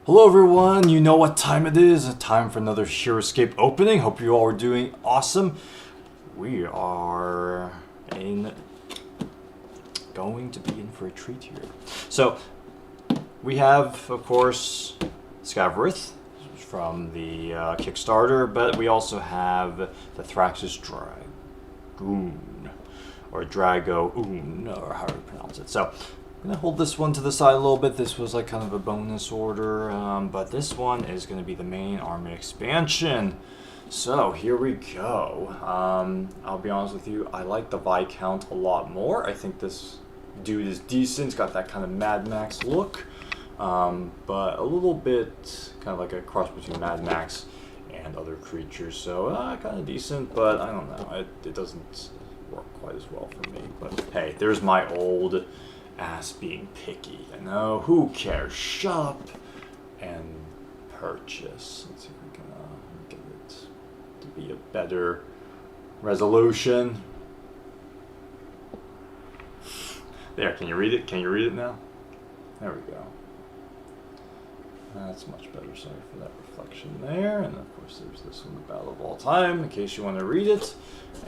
Hello everyone, you know what time it is. Time for another Heroscape opening. Hope you all are doing awesome. We are going to be in for a treat here. So, we have, of course, Scavorith from the Kickstarter, but we also have the Thyraxis Dragoon, or Dragoon, or however you pronounce it. So, I'm going to hold this one to the side a little bit. This was like kind of a bonus order, but this one is going to be the main army expansion. So here we go. I'll be honest with you, I like the Viscount a lot more. I think this dude is decent. He's got that kind of Mad Max look, but a little bit kind of like a cross between Mad Max and other creatures. So kind of decent, but I don't know. It doesn't work quite as well for me. But hey, there's my old ass being picky. I know, who cares? Shut up and purchase. Let's see if we can get it to be a better resolution. There, can you read it? Can you read it now? There we go. That's much better. Sorry for that reflection there. And of course there's this one, the Battle of All Time, in case you want to read it.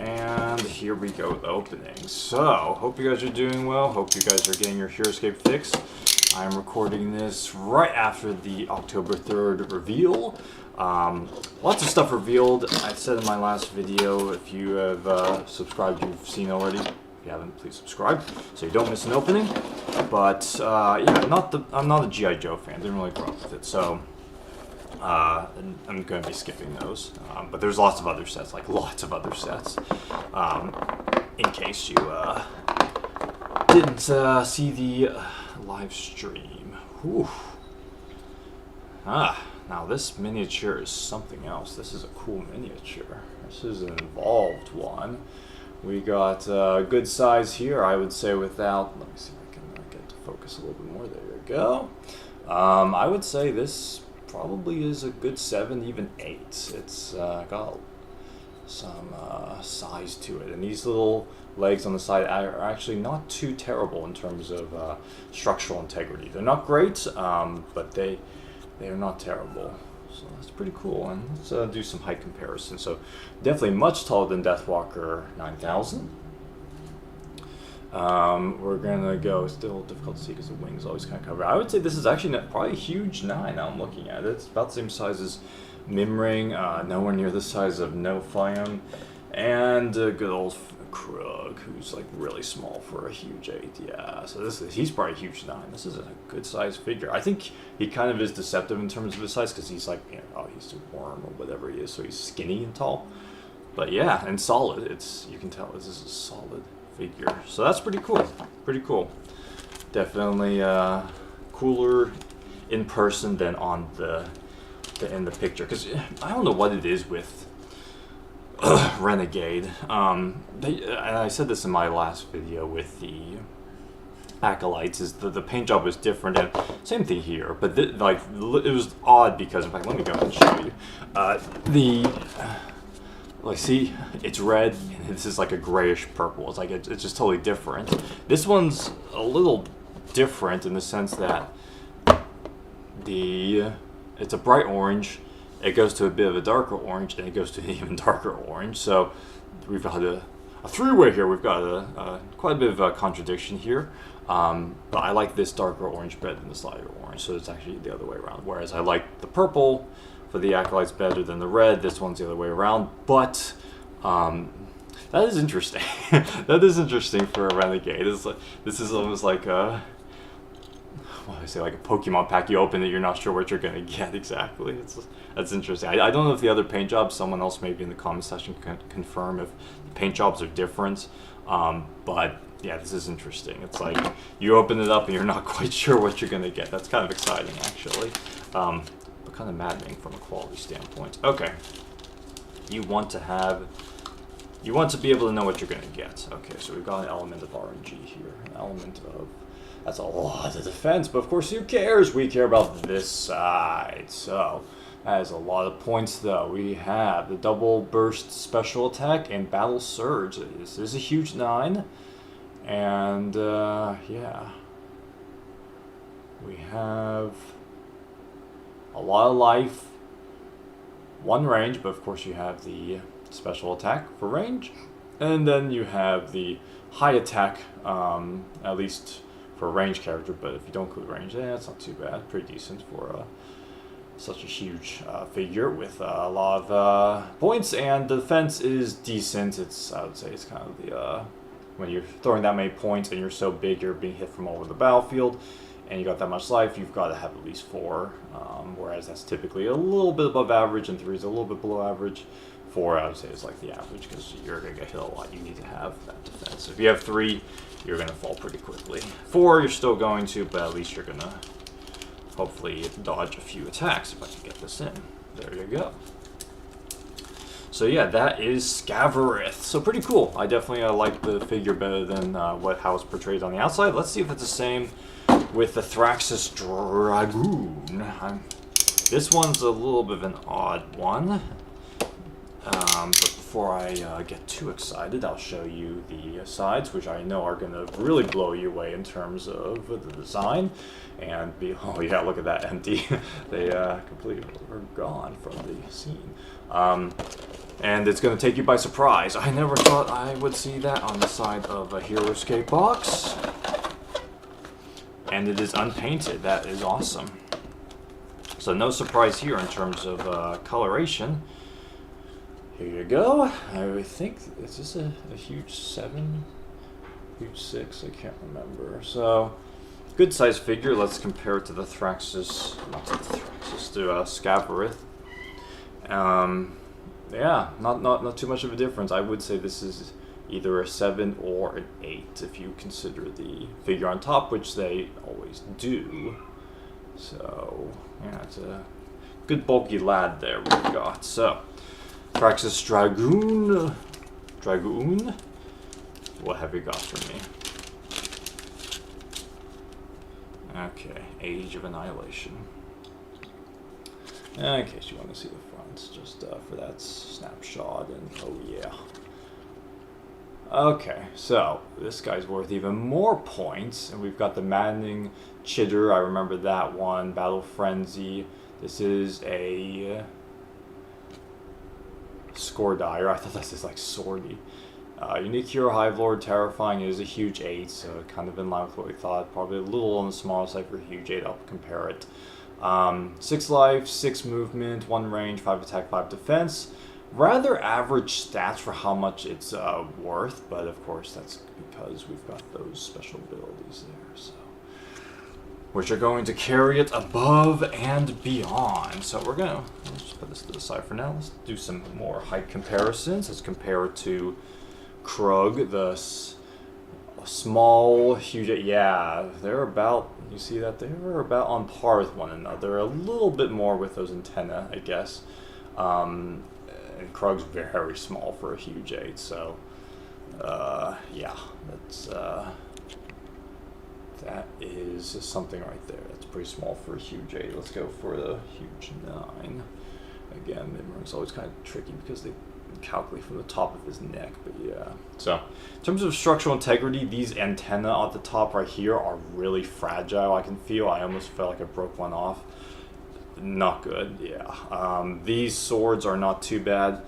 And here we go, the opening. So, hope you guys are doing well. Hope you guys are getting your Heroscape fix. I'm recording this right after the October 3rd reveal. Lots of stuff revealed. I said in my last video, if you have subscribed, you've seen already. If you haven't, please subscribe so you don't miss an opening. But yeah, I'm not a G.I. Joe fan. Didn't really grow up with it, so I'm going to be skipping those. But there's lots of other sets, like lots of other sets. In case you didn't see the live stream. Whew. Now this miniature is something else. This is a cool miniature. This is an involved one. We got good size here, I would say, without... Let me see if I can get to focus a little bit more. There you go. I would say this probably is a good 7, even 8. It's got some size to it. And these little legs on the side are actually not too terrible in terms of structural integrity. They're not great, but they are not terrible. So that's pretty cool. And let's do some height comparison. So definitely much taller than Deathwalker 9000. We're gonna go, still difficult to see because the wings always kind of cover. I would say this is actually probably a huge 9 now I'm looking at it. It's about the same size as Mimring, nowhere near the size of Noflion, and good old Krug, who's like really small for a huge 8. Yeah, so he's probably a huge 9. This is a good size figure. I think he kind of is deceptive in terms of his size because he's like, oh, he's a worm or whatever he is, so he's skinny and tall. But yeah, and solid. You can tell this is a solid figure. So that's pretty cool. Pretty cool. Definitely cooler in person than on in the picture. Because I don't know what it is with Renegade. And I said this in my last video with the Acolytes, is the paint job was different, and same thing here, but it was odd because, in fact, let me go ahead and show you. Like, see, it's red, and this is like a grayish purple. It's like, it's just totally different. This one's a little different in the sense that it's a bright orange, it goes to a bit of a darker orange, and it goes to an even darker orange. So we've got a three-way here. We've got quite a bit of a contradiction here. But I like this darker orange better than this lighter orange, so it's actually the other way around. Whereas I like the purple for the Acolytes better than the red. This one's the other way around. But that is interesting. That is interesting for a Renegade. This is almost like a... what do I say, like a Pokemon pack. You open it, you're not sure what you're going to get exactly. That's interesting. I don't know if the other paint jobs, someone else maybe in the comment section can confirm if the paint jobs are different. But yeah, this is interesting. It's like you open it up and you're not quite sure what you're going to get. That's kind of exciting, actually. But kind of maddening from a quality standpoint. Okay. You want to be able to know what you're going to get. Okay, so we've got an element of RNG here. An element of... That's a lot of defense, but of course, who cares? We care about this side. So, that is a lot of points, though. We have the double burst special attack and battle surge. This is a huge 9. And, yeah. We have a lot of life, 1 range, but of course you have the special attack for range, and then you have the high attack, at least for a range character, but if you don't include range, it's not too bad. Pretty decent for such a huge figure with a lot of points, and the defense is decent. I would say it's kind of the, when you're throwing that many points and you're so big, you're being hit from all over the battlefield, and you got that much life, you've got to have at least 4, whereas that's typically a little bit above average, and 3 is a little bit below average. 4, I would say, is like the average, because you're going to get hit a lot. You need to have that defense. If you have 3, you're going to fall pretty quickly. 4, you're still going to, but at least you're going to hopefully dodge a few attacks if I can get this in. There you go. So yeah, that is Scavorith. So pretty cool. I definitely like the figure better than how it's portrayed on the outside. Let's see if it's the same with the Thyraxis Dragoon. This one's a little bit of an odd one. But before I get too excited, I'll show you the sides, which I know are going to really blow you away in terms of the design. And oh yeah, look at that, empty. They completely were gone from the scene. And it's going to take you by surprise. I never thought I would see that on the side of a Heroscape box. And it is unpainted. That is awesome. So no surprise here in terms of coloration. Here you go. I think, is this a huge 7? Huge 6? I can't remember. So, good size figure. Let's compare it to the Thyraxis, not to the Thyraxis, to Scavorith. Yeah, not too much of a difference. I would say this is either a 7 or an 8 if you consider the figure on top, which they always do. So, yeah, it's a good bulky lad there we've got. So, Thyraxis Dragoon, what have you got for me? Okay, Age of Annihilation. In case you want to see the fronts, just for that snapshot, and oh yeah. Okay, so this guy's worth even more points, and we've got the Maddening Chitter. I remember that one. Battle Frenzy. This is a Scoredire. I thought this is like Swordy. Unique Hero, Hive Lord, Terrifying. It is a huge 8, so kind of in line with what we thought. Probably a little on the smaller side for a huge 8. I'll compare it. 6 life, 6 movement, 1 range, 5 attack, 5 defense. Rather average stats for how much it's worth, but of course that's because we've got those special abilities there, so which are going to carry it above and beyond. So we're gonna just put this to the side for now. Let's do some more height comparisons. Let's compare it to Krug, the small, huge. Yeah, they're about. You see that they're about on par with one another. A little bit more with those antennae, I guess. And Krug's very small for a huge 8, so yeah, that is something right there. That's pretty small for a huge 8. Let's go for the huge 9. Again, mid-range always kind of tricky because they calculate from the top of his neck, but yeah. So, in terms of structural integrity, these antennae at the top right here are really fragile. I can feel. I almost felt like I broke one off. Not good, yeah. These swords are not too bad.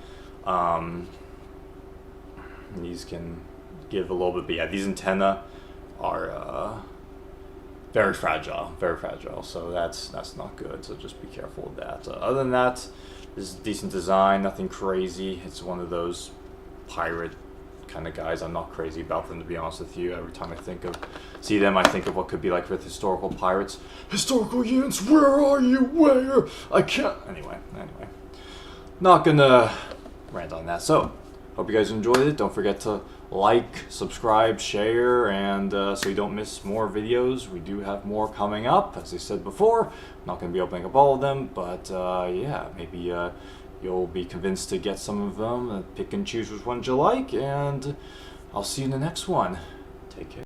These can give a little bit, but yeah, these antennae are very fragile, so that's not good, so just be careful with that. Other than that, this is decent design, nothing crazy. It's one of those pirate kind of guys I'm not crazy about them, to be honest with you. Every time I see them, I think of what could be like with historical pirates. Historical Yins, where are you? Where? I can't. Anyway. Not gonna rant on that. So, hope you guys enjoyed it. Don't forget to like, subscribe, share, and so you don't miss more videos. We do have more coming up, as I said before. I'm not gonna be opening up all of them, but yeah, maybe you'll be convinced to get some of them, pick and choose which ones you like, and I'll see you in the next one. Take care.